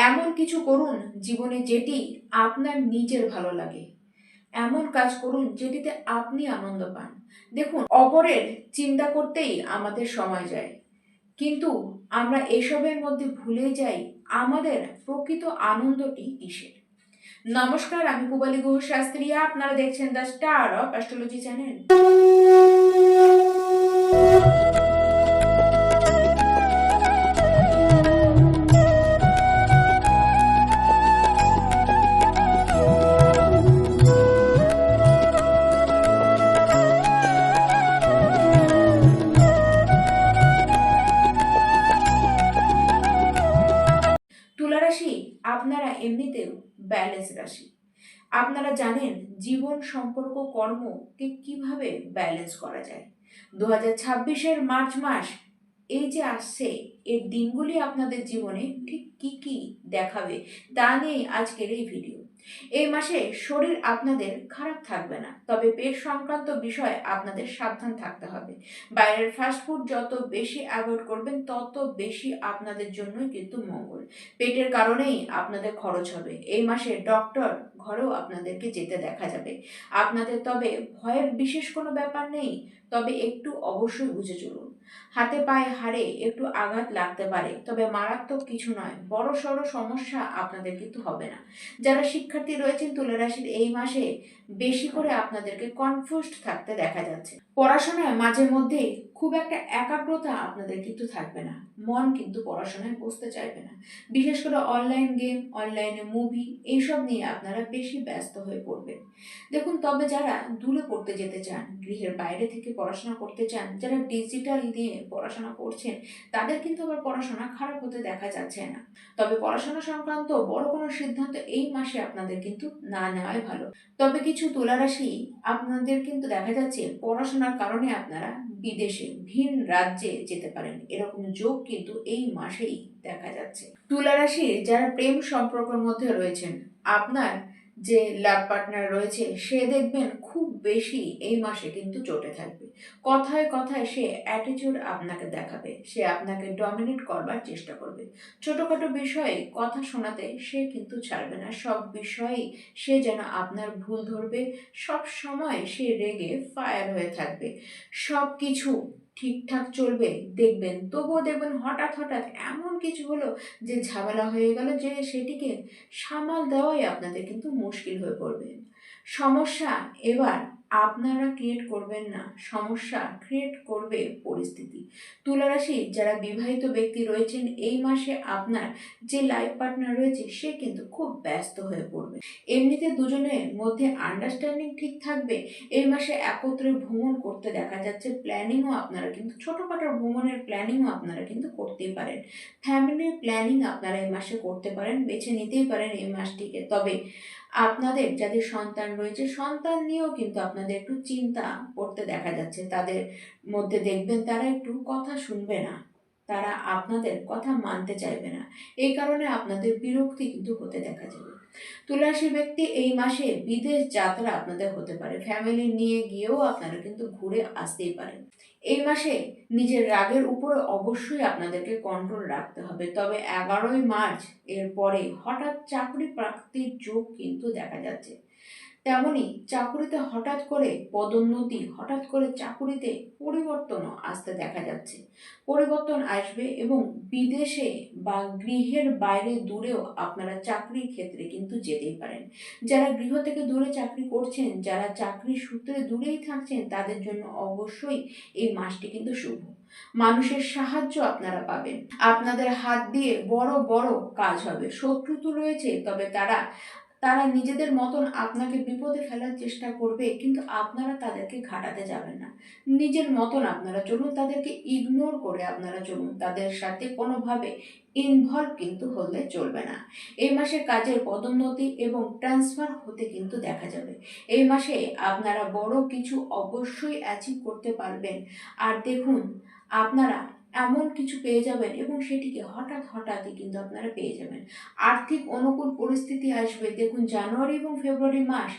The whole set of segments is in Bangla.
এমন কিছু করুন জীবনে যেটি আপনার নিজের ভালো লাগে। এমন কাজ করুন যেটিতে আপনি আনন্দ পান। দেখুন, অপরের চিন্তা করতেই আমাদের সময় যায়, কিন্তু আমরা এসবের মধ্যে ভুলে যাই আমাদের প্রকৃত আনন্দটি কিসের। নমস্কার, আমি পূবালী গুহ শাস্ত্রী। আপনারা দেখছেন the star of astrology channel. তুলা রাশি আপনারা এমনিতেও ব্যালেন্স রাশি। আপনারা জানেন জীবন, সম্পর্ক, কর্মকে কিভাবে ব্যালেন্স করা যায়। 2026-এর মার্চ মাস এই যে আসছে, এর দিনগুলি আপনাদের জীবনে ঠিক কি কি দেখাবে তা নিয়ে আজকের এই ভিডিও। এই মাসে শরীর আপনাদের খারাপ থাকবে না, তবে পেট সংক্রান্ত বিষয়ে আপনাদের সাবধান থাকতে হবে। বাইরের ফাস্টফুড যত বেশি অ্যাভয়েড করবেন তত বেশি আপনাদের জন্যই কিন্তু মঙ্গল। পেটের কারণেই আপনাদের খরচ হবে। এই মাসে ডক্টর ঘরেও আপনাদেরকে যেতে দেখা যাবে আপনাদের। তবে ভয়ের বিশেষ কোনো ব্যাপার নেই, তবে একটু অবশ্যই বুঝে চলুন। হাতে পায়ে হাড়ে একটু আঘাত লাগতে পারে, তবে মারাত্মক কিছু নয়। বড় সড়ো সমস্যা আপনাদের কিন্তু হবে না। যারা শিক্ষার্থী রয়েছেন তুলা রাশির, এই মাসে বেশি করে আপনাদেরকে কনফিউজড থাকতে দেখা যাচ্ছে। পড়াশোনায় মাঝে মধ্যে খুব একটা একাগ্রতা আপনাদের কিন্তু থাকবে না। মন কিন্তু পড়াশোনায় বসতে চাইবে না। বিশেষ করে অনলাইন গেম, অনলাইনে মুভি, এইসব নিয়ে আপনারা বেশি ব্যস্ত হয়ে পড়বেন। দেখুন, তবে যারা দূরে পড়তে যেতে চান, গৃহের বাইরে থেকে পড়াশোনা করতে চান, যারা ডিজিটাল নিয়ে পড়াশোনা করছেন, তাদের কিন্তু আবার পড়াশোনা খারাপ হতে দেখা যাচ্ছে না। তবে পড়াশোনা সংক্রান্ত বড় কোনো সিদ্ধান্ত এই মাসে আপনাদের কিন্তু না নেওয়াই ভালো। তবে কিছু তুলা রাশি আপনাদের কিন্তু দেখা যাচ্ছে পড়াশোনার কারণে আপনারা বিদেশে, ভিন রাজ্যে যেতে পারেন। এরকম যোগ কিন্তু এই মাসেই দেখা যাচ্ছে। তুলা রাশির যারা প্রেম সম্পর্কের মধ্যে রয়েছেন, আপনার যে লাভ পার্টনার রয়েছে সে দেখবেন খুব বেশি এই মাসে কিন্তু চটে থাকবে। কথায় কথায় সে অ্যাটিটিউড আপনাকে দেখাবে, সে আপনাকে ডমিনেট করবার চেষ্টা করবে। ছোটখাটো বিষয়ে কথা শোনাতে সে কিন্তু ছাড়বে না। সব বিষয়েই সে যেন আপনার ভুল ধরবে। সব সময় সে রেগে ফায়ার হয়ে থাকবে। সব কিছু ঠিকঠাক চলবে দেখবেন, তবুও দেখবেন হঠাৎ হঠাৎ এমন কিছু হলো যে ঝামেলা হয়ে গেল, যে সেটিকে সামাল দেওয়াই আপনাদের কিন্তু মুশকিল হয়ে পড়বে। সমস্যা এবার আপনারা ক্রিয়েট করবেন না, সমস্যা ক্রিয়েট করবে পরিস্থিতি। তুলা রাশি যারা বিবাহিত ব্যক্তি রয়েছেন, এই মাসে আপনার যে লাইফ পার্টনার রয়েছে সে কিন্তু খুব ব্যস্ত হয়ে পড়বে। এমনিতে দুজনের মধ্যে আন্ডারস্ট্যান্ডিং ঠিক থাকবে। এই মাসে একত্রে ভ্রমণ করতে দেখা যাচ্ছে। প্ল্যানিংও আপনারা কিন্তু, ছোটখাটো ভ্রমণের প্ল্যানিংও আপনারা কিন্তু করতেই পারেন। ফ্যামিলির প্ল্যানিং আপনারা এই মাসে করতে পারেন, বেছে নিতেই পারেন এই মাসটিকে। তবে আপনাদের যাদের সন্তান রয়েছে, সন্তান নিয়েও কিন্তু আপনাদের একটু চিন্তা করতে দেখা যাচ্ছে। তাদের মধ্যে দেখবেন তারা একটু কথা শুনবে না, তারা আপনাদের কথা মানতে চাইবে না। এই কারণে আপনাদের বিরক্তি কিন্তু হতে দেখা যাবে। তুলারাশি ব্যক্তি, এই মাসে বিদেশ যাত্রা আপনাদের হতে পারে। ফ্যামিলি নিয়ে গিয়েও আপনারা কিন্তু ঘুরে আসতেই পারেন। এই মাসে নিজের রাগের উপরে অবশ্যই আপনাদেরকে কন্ট্রোল রাখতে হবে। তবে 11ই মার্চ এর পরে হঠাৎ চাকরি প্রাপ্তির যোগ কিন্তু দেখা যাচ্ছে। তেমনি চাকুরিতে হঠাৎ করে পদোন্নতি, হঠাৎ করে চাকুরিতে পরিবর্তনও আসতে দেখা যাচ্ছে। পরিবর্তন আসবে এবং বিদেশে বা গৃহের বাইরে দূরেও আপনারা চাকরির ক্ষেত্রে কিন্তু যেতেই পারেন। যারা গৃহ থেকে দূরে চাকরি করছেন, যারা চাকরির সূত্রে দূরেই থাকছেন, তাদের জন্য অবশ্যই এই মাসটি কিন্তু শুভ। মানুষের সাহায্য আপনারা পাবেন। আপনাদের হাত দিয়ে বড় বড় কাজ হবে। শত্রু তো রয়েছে, তবে তারা তারা নিজেদের মতন আপনাকে বিপদে ফেলার চেষ্টা করবে, কিন্তু আপনারা তাদেরকে ঘাটাতে যাবেন না। নিজের মতন আপনারা চলুন, তাদেরকে ইগনোর করে আপনারা চলুন। তাদের সাথে কোনোভাবে ইনভলভ কিন্তু হলে চলবে না। এই মাসে কাজের পদোন্নতি এবং ট্রান্সফার হতে কিন্তু দেখা যাবে। এই মাসে আপনারা বড় কিছু অবশ্যই অ্যাচিভ করতে পারবেন। আর দেখুন, আপনারা এমন কিছু পেয়ে যাবেন এবং সেটিকে হঠাৎই কিন্তু আপনারা পেয়ে যাবেন। আর্থিক অনুকূল পরিস্থিতি আসবে। দেখুন, জানুয়ারি এবং ফেব্রুয়ারি মাস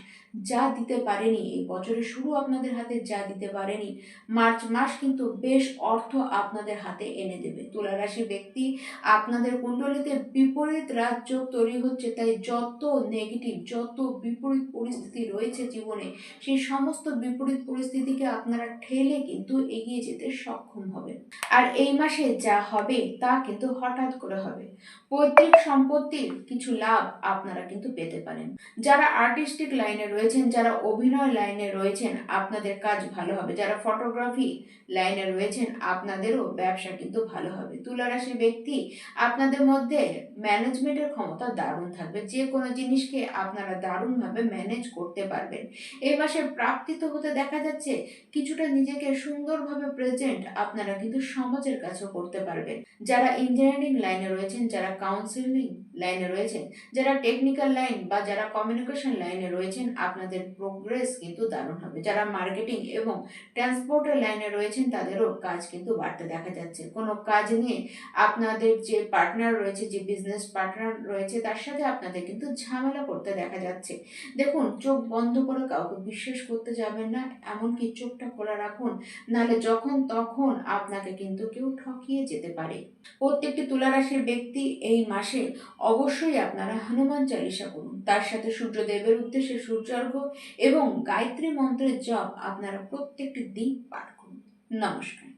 যা দিতে পারেনি, এই বছরের শুরু আপনাদের হাতে যা দিতে পারেনি, মার্চ মাস কিন্তু বেশ অর্থ আপনাদের হাতে এনে দেবে। তুলা রাশি ব্যক্তি, আপনাদের কুণ্ডলিতে বিপরীত রাজযোগ তৈরি হচ্ছে, তাই যত নেগেটিভ, যত বিপরীত পরিস্থিতি রয়েছে জীবনে, সেই সমস্ত বিপরীত পরিস্থিতিকে আপনারা ঠেলে কিন্তু এগিয়ে যেতে সক্ষম হবেন। আর এই মাসে যা হবে তা কিন্তু হঠাৎ করে হবে। পৈতৃক সম্পত্তির কিছু লাভ আপনারা কিন্তু পেতে পারেন। যারা আর্টিস্টিক লাইনে রয়েছেন, যারা অভিনয় লাইনে রয়েছেন, আপনাদের কাজ ভালো হবে। যারা ফটোগ্রাফি লাইনে রয়েছেন, আপনাদেরও ব্যবসা কিন্তু ভালো হবে। তুলা রাশির ব্যক্তি, আপনাদের মধ্যে ম্যানেজমেন্টের ক্ষমতা দারুণ থাকবে। যে কোনো জিনিসকে আপনারা দারুণভাবে ম্যানেজ করতে পারবেন। এই মাসে প্রাপ্তি তো হতে দেখা যাচ্ছে, কিছুটা নিজেকে সুন্দরভাবে প্রেজেন্ট আপনারা কিন্তু সমাজের কাছেও করতে পারবেন। যারা ইঞ্জিনিয়ারিং লাইনে রয়েছেন, যারা কাউন্সিলিং লাইনে রয়েছেন, যারা টেকনিক্যাল লাইন বা যারা কমিউনিকেশন লাইনে রয়েছেন, আপনাদের প্রোগ্রেস কিন্তু দারুণ হবে। যারা মার্কেটিং এবং ট্রান্সপোর্টের লাইনে রয়েছেন, তাদেরও কাজ কিন্তু বাড়তে দেখা যাচ্ছে। কোনো কাজ নিয়ে আপনাদের যে পার্টনার রয়েছে, যে বিজনেস পার্টনার রয়েছে, তার সাথে আপনাদের কিন্তু ঝামেলা করতে দেখা যাচ্ছে। দেখুন, চোখ বন্ধ করে কাউকে বিশ্বাস করতে যাবেন না, এমনকি চোখটা খোলা রাখুন, নাহলে যখন তখন আপনাকে কিন্তু কেউ ঠকিয়ে যেতে পারে। প্রত্যেকটি তুলা রাশির ব্যক্তি এই মাসে অবশ্যই আপনারা হনুমান চালিসা করুন, তার সাথে সূর্যদেবের উদ্দেশ্যে সূর্যার্ঘ্য এবং গায়ত্রী মন্ত্রের জপ আপনারা প্রত্যেকটি দিন পাঠ করুন। নমস্কার।